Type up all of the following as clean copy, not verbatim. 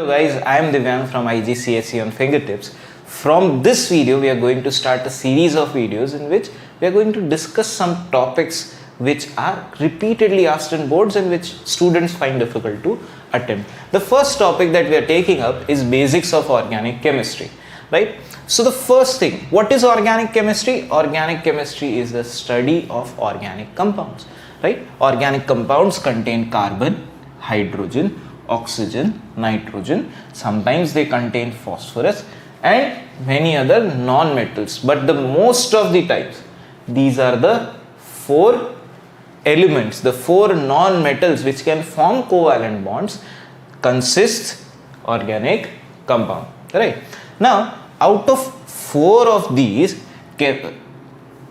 Hello guys, I am Divyang from IGCSE on Fingertips. From this video, we are going to start a series of videos in which we are going to discuss some topics which are repeatedly asked in boards and which students find difficult to attempt. The first topic that we are taking up is basics of organic chemistry, right? So the first thing, what is organic chemistry? Organic chemistry is the study of organic compounds, right? Organic compounds contain carbon, hydrogen, oxygen, nitrogen, sometimes they contain phosphorus and many other non-metals, but the most of the times these are the four elements, the four non-metals which can form covalent bonds consists organic compound, right? Now out of four of these,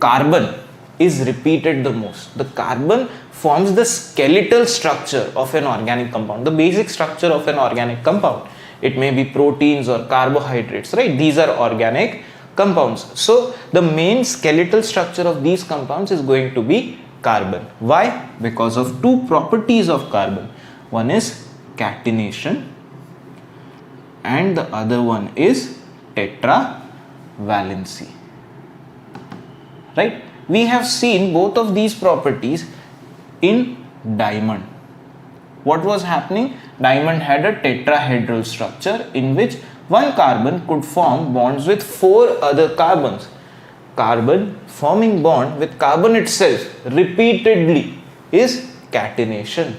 carbon is repeated the most. The carbon forms the skeletal structure of an organic compound, the basic structure of an organic compound. It may be proteins or carbohydrates, right? These are organic compounds. So the main skeletal structure of these compounds is going to be carbon. Why? Because of two properties of carbon. One is catenation and the other one is tetravalency, right? We have seen both of these properties in diamond. What was happening? Diamond had a tetrahedral structure in which one carbon could form bonds with four other carbons. Carbon forming bond with carbon itself repeatedly is catenation.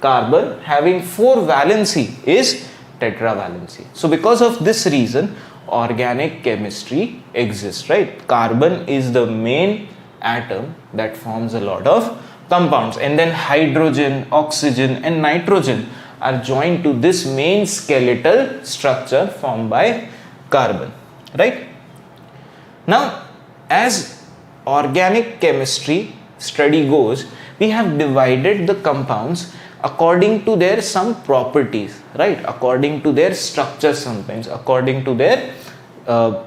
Carbon having four valency is tetravalency. So because of this reason, organic chemistry exists, right? Carbon is the main atom that forms a lot of compounds, and then hydrogen, oxygen and nitrogen are joined to this main skeletal structure formed by carbon, right? Now as organic chemistry study goes, we have divided the compounds according to their some properties, right? According to their structure sometimes, according to their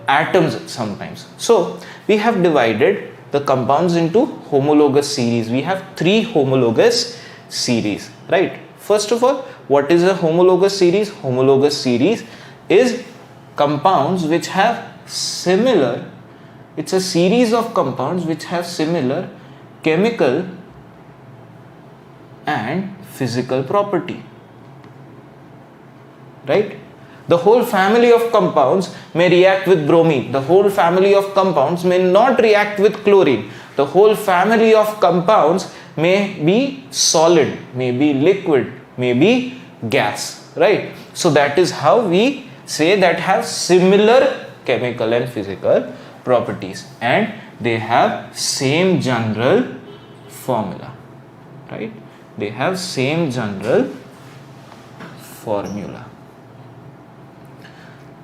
atoms sometimes. So we have divided the compounds into homologous series. We have three homologous series, right? First of all, what is a homologous series? Homologous series is compounds which have similar, it's a series of compounds which have similar chemical and physical property, right? The whole family of compounds may react with bromine. The whole family of compounds may not react with chlorine. The whole family of compounds may be solid, may be liquid, may be gas, right? So that is how we say that have similar chemical and physical properties and they have same general formula, right? They have same general formula.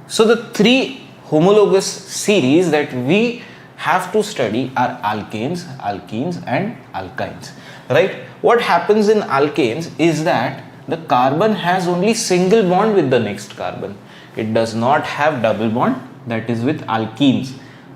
So the three homologous series that we have to study are alkanes, alkenes and alkynes, right? What happens in alkanes is that the carbon has only single bond with the next carbon. It does not have double bond, that is with alkenes,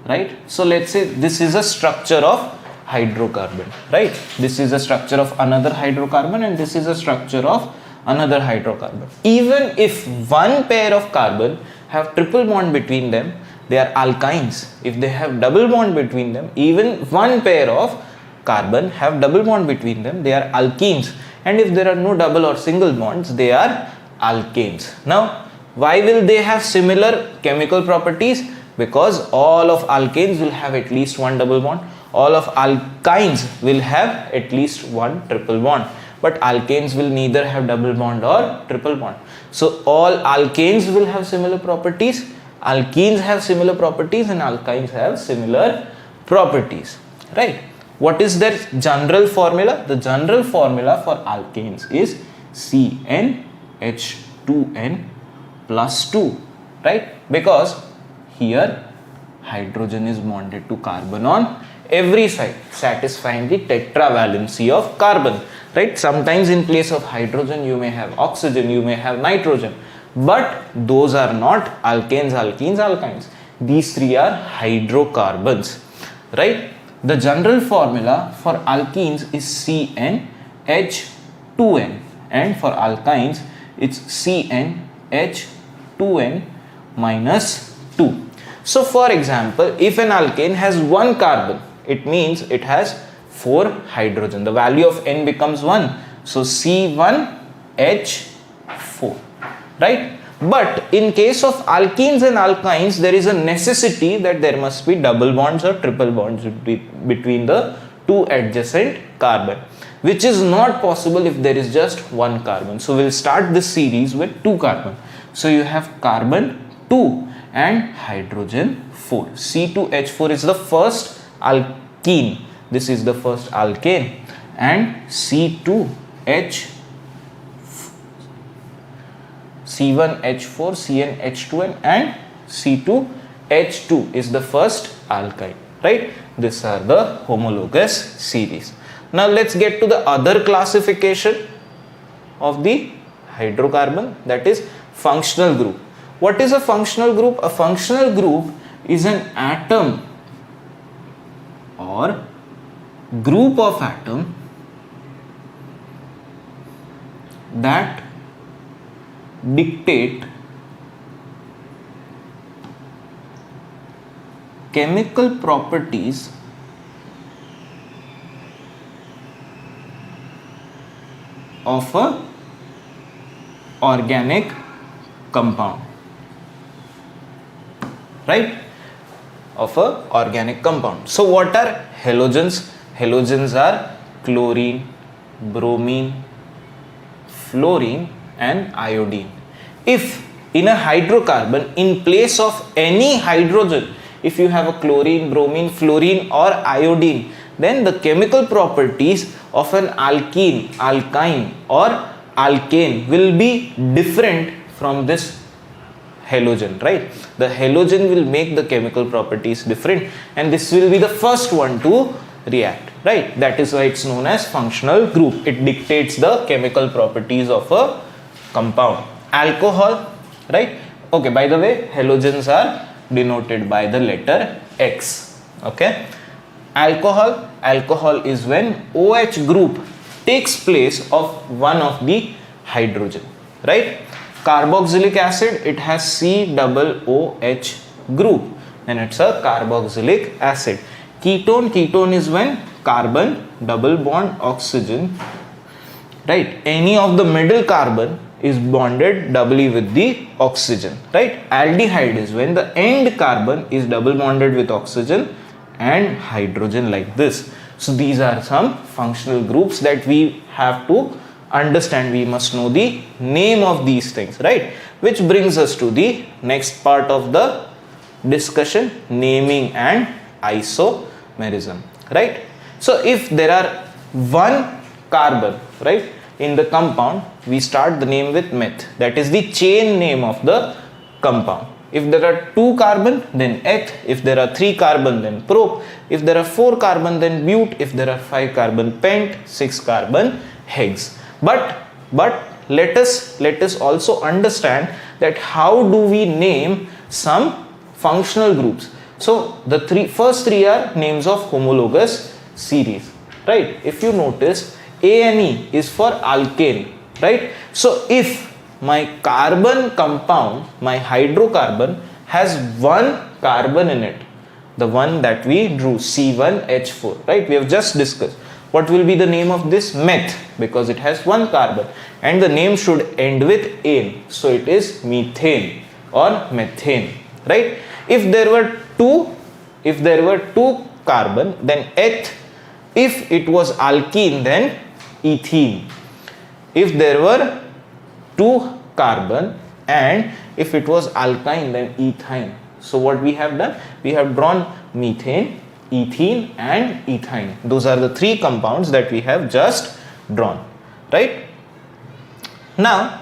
right? So let's say this is a structure of hydrocarbon, right? This is a structure of another hydrocarbon and this is a structure of another hydrocarbon. Even if one pair of carbon have triple bond between them, they are alkynes. If they have double bond between them, even one pair of carbon have double bond between them, they are alkenes. And if there are no double or single bonds, they are alkanes. Now, why will they have similar chemical properties? Because all of alkanes will have at least one double bond. All of alkynes will have at least one triple bond. But alkanes will neither have double bond or triple bond. So all alkanes will have similar properties, alkenes have similar properties and alkynes have similar properties, right? What is their general formula? The general formula for alkanes is CnH2n plus 2, right? Because here hydrogen is bonded to carbon on every side, satisfying the tetravalency of carbon, right? Sometimes in place of hydrogen you may have oxygen, you may have nitrogen, but those are not alkanes, alkenes, alkynes. These three are hydrocarbons, right? The general formula for alkenes is CnH2n and for alkynes it's CnH H2N minus 2. So for example, if an alkane has one carbon, it means it has 4 hydrogen. The value of N becomes 1. So C1H4, right? But in case of alkenes and alkynes, there is a necessity that there must be double bonds or triple bonds between the two adjacent carbon, which is not possible if there is just one carbon. So we'll start this series with 2 carbon. So you have carbon 2 and hydrogen 4. C2H4 is the first alkene. This is the first alkane, and C1H4, CnH2n, and C2H2 is the first alkyne, right? These are the homologous series. Now let's get to the other classification of the hydrocarbon, that is functional group. What is a functional group? A functional group is an atom or group of atom that dictate chemical properties of a organic compound, right? Of a organic compound. So what are halogens? Halogens are chlorine, bromine, fluorine and iodine. If in a hydrocarbon, in place of any hydrogen, if you have a chlorine, bromine, fluorine or iodine, then the chemical properties of an alkene, alkyne or alkane will be different from this halogen, right? The halogen will make the chemical properties different, and this will be the first one to react, right? That is why it's known as functional group. It dictates the chemical properties of a compound. Alcohol, right? Okay, by the way, halogens are denoted by the letter X. Okay. Alcohol is when OH group takes place of one of the hydrogen, right? Carboxylic acid, it has COOH group, and it's a carboxylic acid. Ketone is when carbon double bond oxygen, right? Any of the middle carbon is bonded doubly with the oxygen, right? Aldehyde is when the end carbon is double bonded with oxygen and hydrogen, like this. So these are some functional groups that we have to understand. We must know the name of these things, right? Which brings us to the next part of the discussion, naming and isomerism, right? So if there are one carbon, right, in the compound, we start the name with meth. That is the chain name of the compound. If there are 2 carbon, then eth. If there are 3 carbon, then prop. If there are 4 carbon, then but. If there are 5 carbon, pent. 6 carbon, hex. But let us also understand that how do we name some functional groups. So the first three are names of homologous series, right? If you notice, A and E is for alkane, right? So if my carbon compound, my hydrocarbon has one carbon in it, the one that we drew, C1H4, right? We have just discussed. What will be the name of this? Meth, because it has one carbon, and the name should end with ane. So it is methane or methane, right? If there were two carbon, then eth. If it was alkene, then ethene. If there were 2 carbon, and if it was alkyne, then ethyne. So what we have done? We have drawn methane, ethene and ethyne. Those are the 3 compounds that we have just drawn, right? Now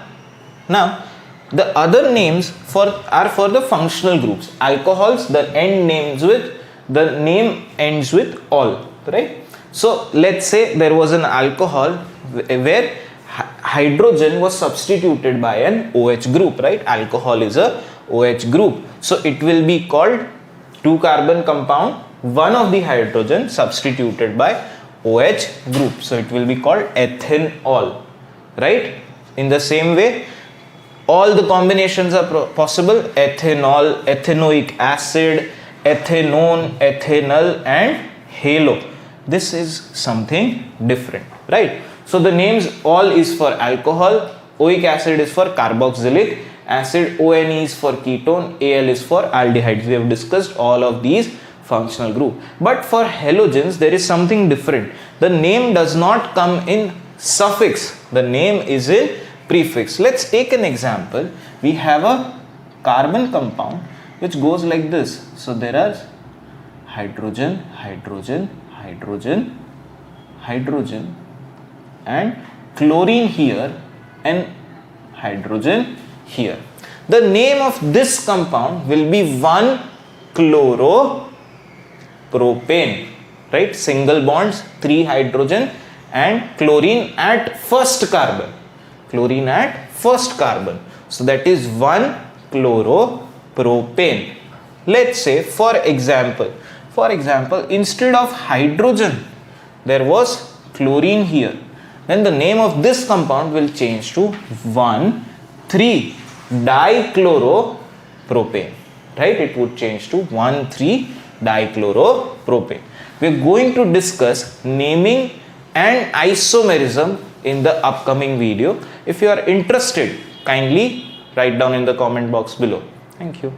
the other names are for the functional groups. Alcohols, the name ends with all, right? So let's say there was an alcohol where hydrogen was substituted by an OH group, right? Alcohol is a OH group. So it will be called 2 carbon compound, one of the hydrogen substituted by OH group. So it will be called ethanol, right? In the same way, all the combinations are possible: ethanol, ethanoic acid, ethanone, ethanol, and halo. This is something different, right? So the names, all is for alcohol, oic acid is for carboxylic acid, ONE is for ketone, Al is for aldehydes. We have discussed all of these functional group. But for halogens there is something different. The name does not come in suffix, the name is in prefix. Let's take an example. We have a carbon compound which goes like this. So there are hydrogen, hydrogen, hydrogen, hydrogen, and chlorine here and hydrogen here. The name of this compound will be 1-chloropropane, right? Single bonds, 3 hydrogen and chlorine at first carbon. Chlorine at first carbon. So that is 1-chloropropane. Let's say, for example, instead of hydrogen, there was chlorine here. Then the name of this compound will change to 1,3-dichloropropane, right? It would change to 1,3-dichloropropane. We are going to discuss naming and isomerism in the upcoming video. If you are interested, kindly write down in the comment box below. Thank you.